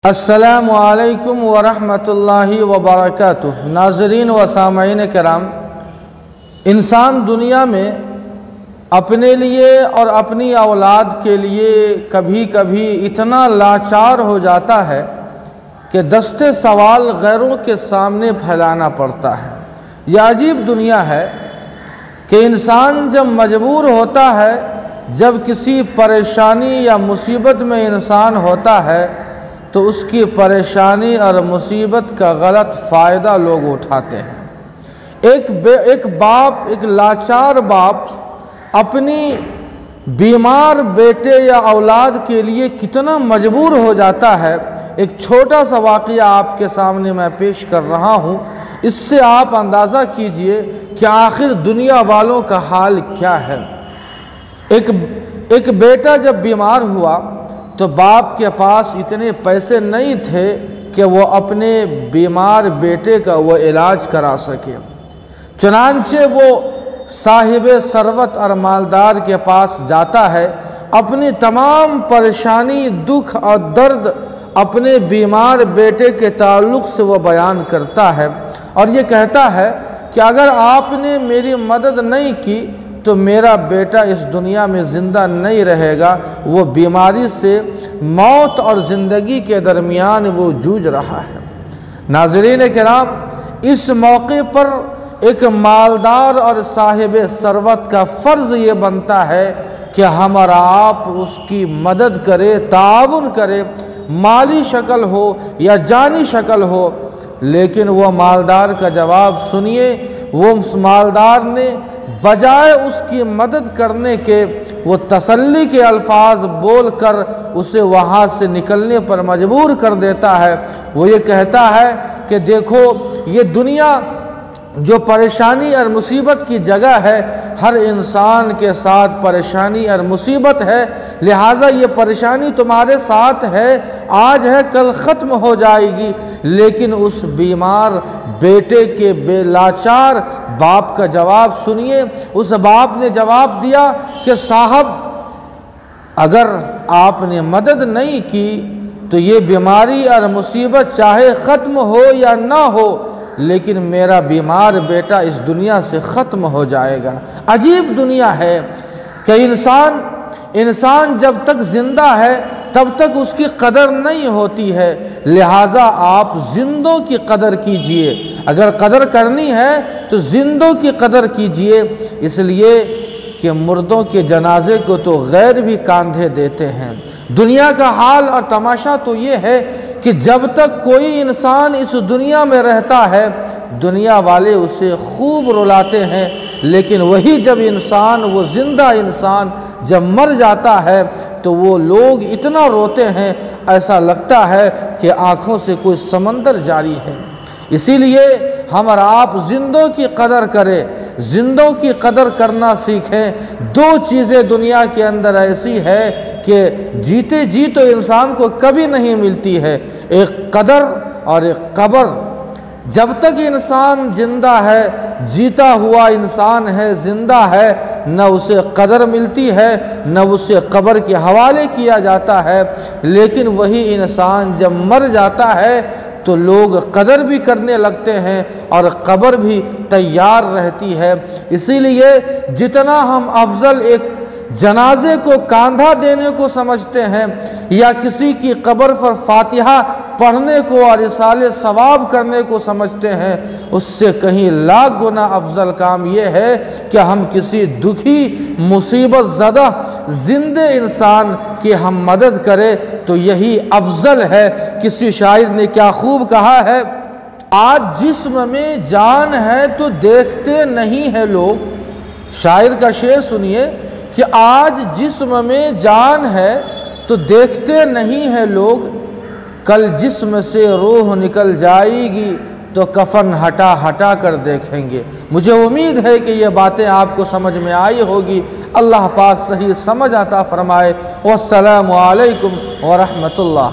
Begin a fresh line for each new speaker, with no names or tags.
अस्सलामु अलैकुम वरहमतुल्लाहि वबरकातुहू। नाज़रीन व सामईन किराम, इंसान दुनिया में अपने लिए और अपनी औलाद के लिए कभी कभी इतना लाचार हो जाता है कि दस्ते सवाल गैरों के सामने फैलाना पड़ता है। यह अजीब दुनिया है कि इंसान जब मजबूर होता है, जब किसी परेशानी या मुसीबत में इंसान होता है तो उसकी परेशानी और मुसीबत का गलत फ़ायदा लोग उठाते हैं। एक बाप, एक लाचार बाप अपनी बीमार बेटे या औलाद के लिए कितना मजबूर हो जाता है। एक छोटा सा वाक़या आपके सामने मैं पेश कर रहा हूँ, इससे आप अंदाज़ा कीजिए कि आखिर दुनिया वालों का हाल क्या है। एक बेटा जब बीमार हुआ तो बाप के पास इतने पैसे नहीं थे कि वो अपने बीमार बेटे का वो इलाज करा सके। चुनांचे वो साहिब सरवत और मालदार के पास जाता है, अपनी तमाम परेशानी, दुख और दर्द अपने बीमार बेटे के ताल्लुक़ से वो बयान करता है और ये कहता है कि अगर आपने मेरी मदद नहीं की तो मेरा बेटा इस दुनिया में ज़िंदा नहीं रहेगा। वो बीमारी से मौत और ज़िंदगी के दरमियान वो जूझ रहा है। नाज़रीन किराम, इस मौके पर एक मालदार और साहिब सरवत का फ़र्ज़ ये बनता है कि हम और आप उसकी मदद करें, ताउन करें, माली शक्ल हो या जानी शक्ल हो। लेकिन वो मालदार का जवाब सुनिए। वो मालदार ने बजाय उसकी मदद करने के वो तसल्ली के अल्फाज बोलकर उसे वहाँ से निकलने पर मजबूर कर देता है। वो ये कहता है कि देखो, ये दुनिया जो परेशानी और मुसीबत की जगह है, हर इंसान के साथ परेशानी और मुसीबत है, लिहाजा ये परेशानी तुम्हारे साथ है, आज है कल ख़त्म हो जाएगी। लेकिन उस बीमार बेटे के बेलाचार बाप का जवाब सुनिए। उस बाप ने जवाब दिया कि साहब, अगर आपने मदद नहीं की तो ये बीमारी और मुसीबत चाहे ख़त्म हो या ना हो, लेकिन मेरा बीमार बेटा इस दुनिया से ख़त्म हो जाएगा। अजीब दुनिया है कि इंसान जब तक ज़िंदा है तब तक उसकी कदर नहीं होती है। लिहाजा आप जिंदों की कदर कीजिए। अगर कदर करनी है तो जिंदों की कदर कीजिए, इसलिए कि मुर्दों के जनाजे को तो गैर भी कांधे देते हैं। दुनिया का हाल और तमाशा तो ये है कि जब तक कोई इंसान इस दुनिया में रहता है, दुनिया वाले उसे खूब रुलाते हैं, लेकिन वही जब इंसान, वो ज़िंदा इंसान जब मर जाता है तो वो लोग इतना रोते हैं, ऐसा लगता है कि आँखों से कोई समंदर जारी है। इसीलिए हम और आप जिंदों की कदर करें, जिंदों की कदर करना सीखें। दो चीज़ें दुनिया के अंदर ऐसी है कि जीते जी तो इंसान को कभी नहीं मिलती है, एक कदर और एक कब्र। जब तक इंसान जिंदा है, जीता हुआ इंसान है, जिंदा है, न उसे कदर मिलती है, न उसे कब्र के हवाले किया जाता है। लेकिन वही इंसान जब मर जाता है तो लोग कदर भी करने लगते हैं और कब्र भी तैयार रहती है। इसीलिए जितना हम अफजल एक जनाजे को कांधा देने को समझते हैं या किसी की कब्र पर फातिहा पढ़ने को और इसाले सवाब करने को समझते हैं, उससे कहीं लाख गुना अफजल काम यह है कि हम किसी दुखी, मुसीबत ज़दा जिंदे इंसान की हम मदद करें, तो यही अफजल है। किसी शायर ने क्या खूब कहा है, आज जिस्म में जान है तो देखते नहीं है लोग। शायर का शेर सुनिए कि आज जिस्म में जान है तो देखते नहीं है लोग, कल जिस्म से रूह निकल जाएगी तो कफन हटा हटा कर देखेंगे। मुझे उम्मीद है कि ये बातें आपको समझ में आई होगी। अल्लाह पाक सही समझ अता फरमाए। वस्सलामु अलैकुम व रहमतुल्लाह।